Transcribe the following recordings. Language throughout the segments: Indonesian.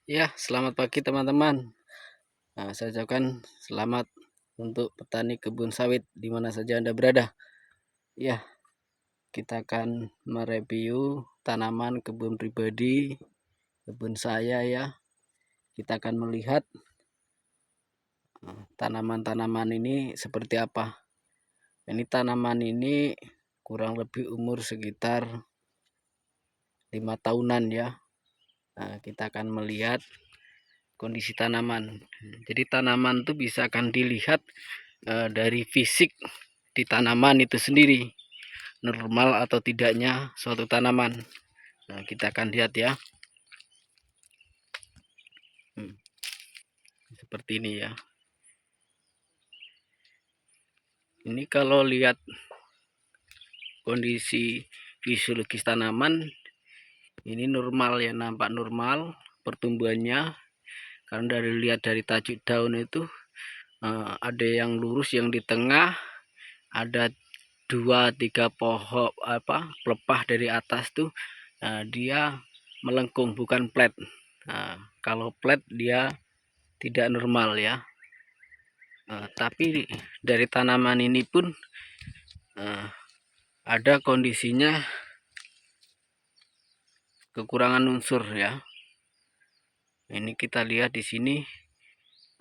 Ya, selamat pagi teman-teman. Saya ucapkan selamat untuk petani kebun sawit di mana saja Anda berada. Ya, kita akan mereview tanaman kebun pribadi, kebun saya ya. Kita akan melihat tanaman-tanaman ini seperti apa. Ini tanaman ini kurang lebih umur sekitar 5 tahunan ya. Kita akan melihat kondisi tanaman. Jadi tanaman itu bisa akan dilihat dari fisik di tanaman itu sendiri, normal atau tidaknya suatu tanaman. Kita akan lihat ya. Seperti ini ya. Ini kalau lihat kondisi fisiologis tanaman ini normal ya, nampak normal pertumbuhannya. Karena lihat dari tajuk daun itu ada yang lurus, yang di tengah ada 2-3 pohon pelepah dari atas tuh dia melengkung, bukan flat. Kalau flat dia tidak normal ya. Tapi dari tanaman ini pun ada kondisinya kekurangan unsur ya. Ini kita lihat di sini.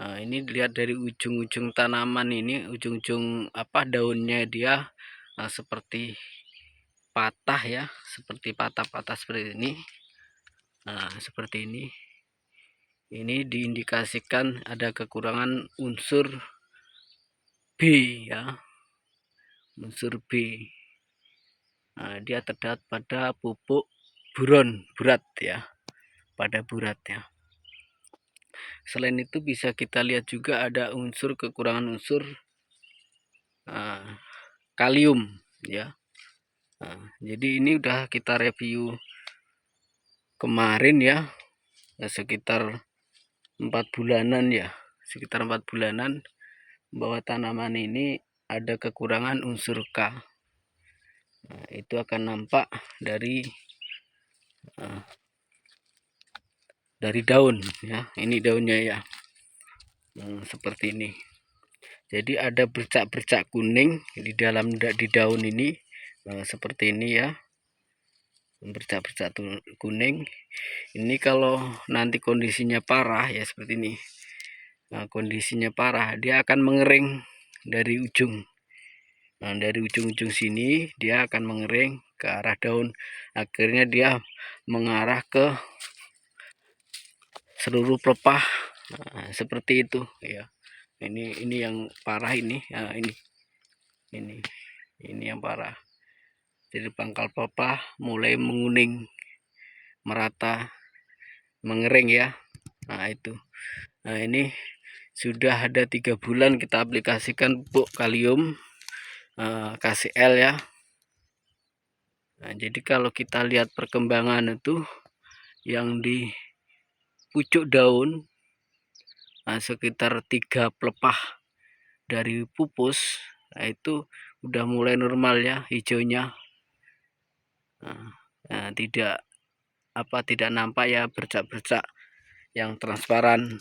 Ini dilihat dari ujung-ujung tanaman ini, ujung-ujung daunnya dia seperti patah ya, seperti patah-patah seperti ini. Seperti ini. Ini diindikasikan ada kekurangan unsur B ya, unsur B. Dia terdapat pada pupuk buron burat ya, pada burat ya. Selain itu bisa kita lihat juga ada kekurangan unsur kalium ya. Jadi ini udah kita review kemarin ya, sekitar 4 bulanan ya, sekitar 4 bulanan bahwa tanaman ini ada kekurangan unsur K. Itu akan nampak dari daun ya. Ini daunnya ya, seperti ini. Jadi ada bercak-bercak kuning di daun ini, seperti ini ya, bercak-bercak kuning. Ini kalau nanti kondisinya parah ya seperti ini. Kondisinya parah, dia akan mengering dari ujung. Dari ujung-ujung sini dia akan mengering ke arah daun. Akhirnya dia mengarah ke seluruh pelepah. Seperti itu ya. Ini yang parah ini. Ini yang parah. Jadi pangkal pelepah mulai menguning, merata, mengering ya. Itu. Ini sudah ada 3 bulan kita aplikasikan pupuk kalium KCL ya. Jadi kalau kita lihat perkembangan itu yang di pucuk daun sekitar 3 pelepah dari pupus, itu udah mulai normal ya hijaunya. Tidak nampak ya bercak-bercak yang transparan,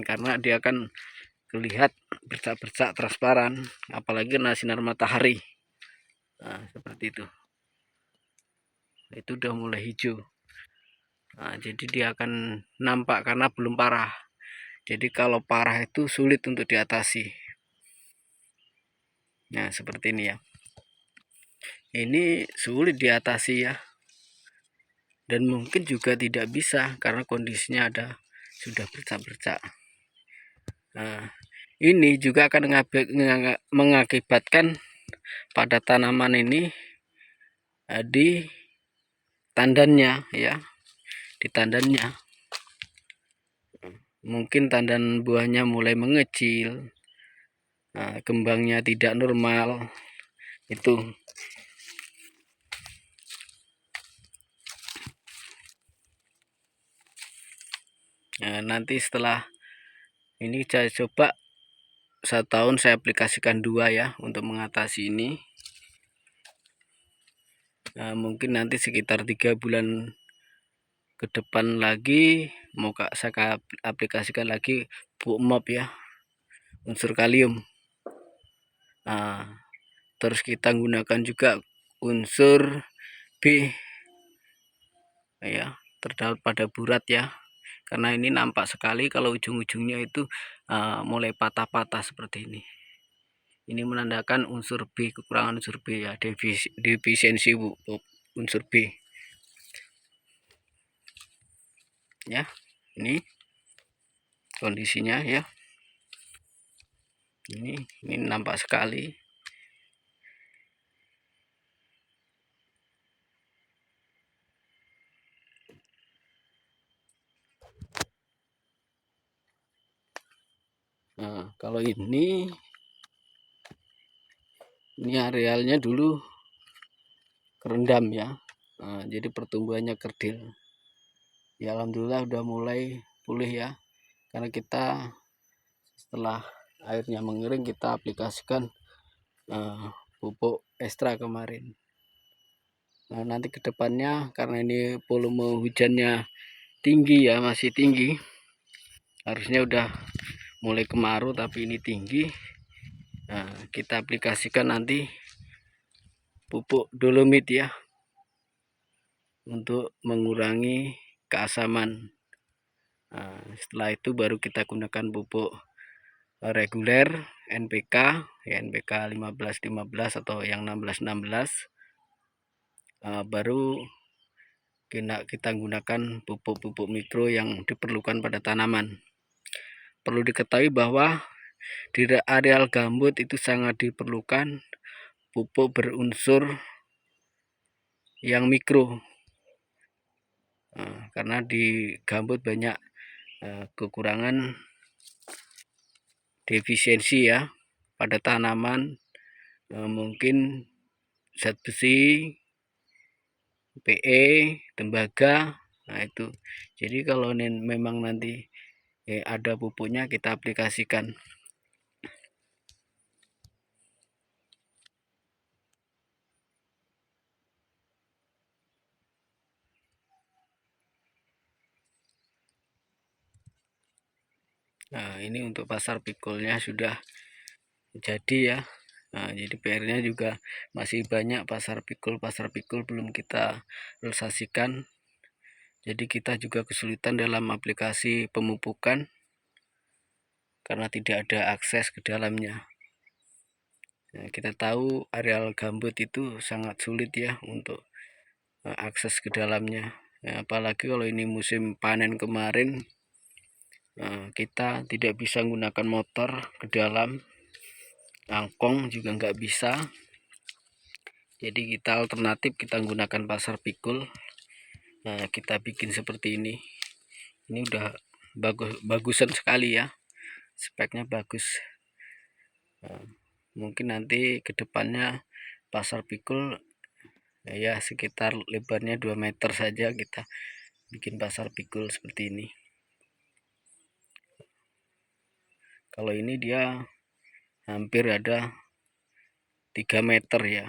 karena dia akan terlihat bercak-bercak transparan apalagi kena sinar matahari. Seperti itu udah mulai hijau. Jadi dia akan nampak karena belum parah. Jadi kalau parah itu sulit untuk diatasi. Nah seperti ini ya, ini sulit diatasi ya, dan mungkin juga tidak bisa karena kondisinya sudah bercak-bercak. Ini juga akan mengakibatkan pada tanaman ini di tandannya ya, di tandannya mungkin tandan buahnya mulai mengecil, kembangnya tidak normal. Itu nanti setelah ini saya coba 1 tahun, saya aplikasikan 2 ya untuk mengatasi ini. Mungkin nanti sekitar 3 bulan ke depan lagi mau saya aplikasikan lagi pupuk MOP ya, unsur kalium. Nah, terus kita gunakan juga unsur B ya, terdapat pada burat ya, karena ini nampak sekali kalau ujung-ujungnya itu mulai patah-patah seperti ini. Ini menandakan unsur B, kekurangan unsur B ya, defisiensi unsur B ya. Ini kondisinya ya, ini nampak sekali. Nah, kalau ini arealnya dulu kerendam ya. Nah, jadi pertumbuhannya kerdil. Ya alhamdulillah udah mulai pulih ya. Karena kita setelah airnya mengering kita aplikasikan pupuk ekstra kemarin. Nah, nanti kedepannya karena ini volume hujannya tinggi ya, masih tinggi. Harusnya udah mulai kemarau tapi ini tinggi. Nah, kita aplikasikan nanti pupuk dolomit ya, untuk mengurangi keasaman. Nah, setelah itu baru kita gunakan pupuk reguler NPK ya, NPK 15-15 atau yang 16-16. Baru kita gunakan pupuk-pupuk mikro yang diperlukan pada tanaman. Perlu diketahui bahwa di areal gambut itu sangat diperlukan pupuk berunsur yang mikro, karena di gambut banyak kekurangan defisiensi ya pada tanaman, mungkin zat besi, PE, tembaga. Nah itu, jadi kalau memang nanti ada pupuknya kita aplikasikan. Nah ini untuk pasar pikulnya sudah jadi ya. Nah jadi PR-nya juga masih banyak, pasar pikul belum kita realisasikan. Jadi kita juga kesulitan dalam aplikasi pemupukan karena tidak ada akses ke dalamnya. Nah, kita tahu areal gambut itu sangat sulit ya untuk akses ke dalamnya. Nah, apalagi kalau ini musim panen kemarin, kita tidak bisa menggunakan motor ke dalam, angkong juga nggak bisa. Jadi kita alternatif kita menggunakan pasar pikul. Nah, kita bikin seperti ini. Ini udah bagusan sekali ya, speknya bagus. Nah, mungkin nanti kedepannya pasar pikul ya sekitar lebarnya 2 meter saja, kita bikin pasar pikul seperti ini. Kalau ini dia hampir ada 3 meter ya.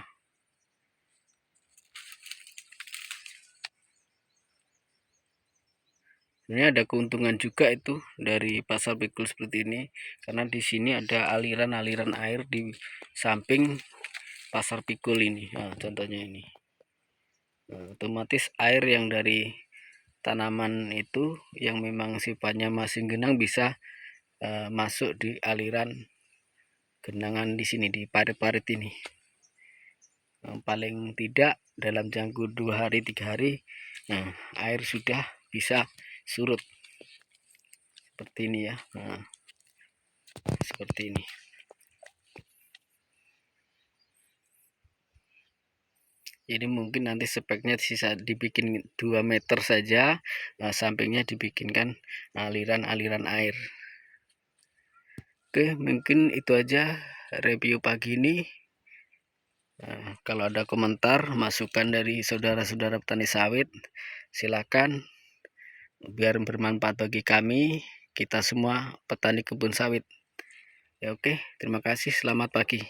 Ini ada keuntungan juga itu dari pasar pikul seperti ini, karena di sini ada aliran-aliran air di samping pasar pikul ini. Nah, contohnya ini. Nah, otomatis air yang dari tanaman itu yang memang sifatnya masing genang bisa masuk di aliran genangan di sini, di parit-parit ini. Paling tidak dalam jangka 2 hari 3 hari air sudah bisa surut seperti ini ya. Nah, seperti ini. Jadi mungkin nanti speknya sisa dibikin 2 meter saja, sampingnya dibikinkan aliran-aliran air. Oke, mungkin itu aja review pagi ini. Kalau ada komentar, masukan dari saudara-saudara petani sawit, silakan, biar bermanfaat bagi kami, kita semua petani kebun sawit. Ya oke, terima kasih, selamat pagi.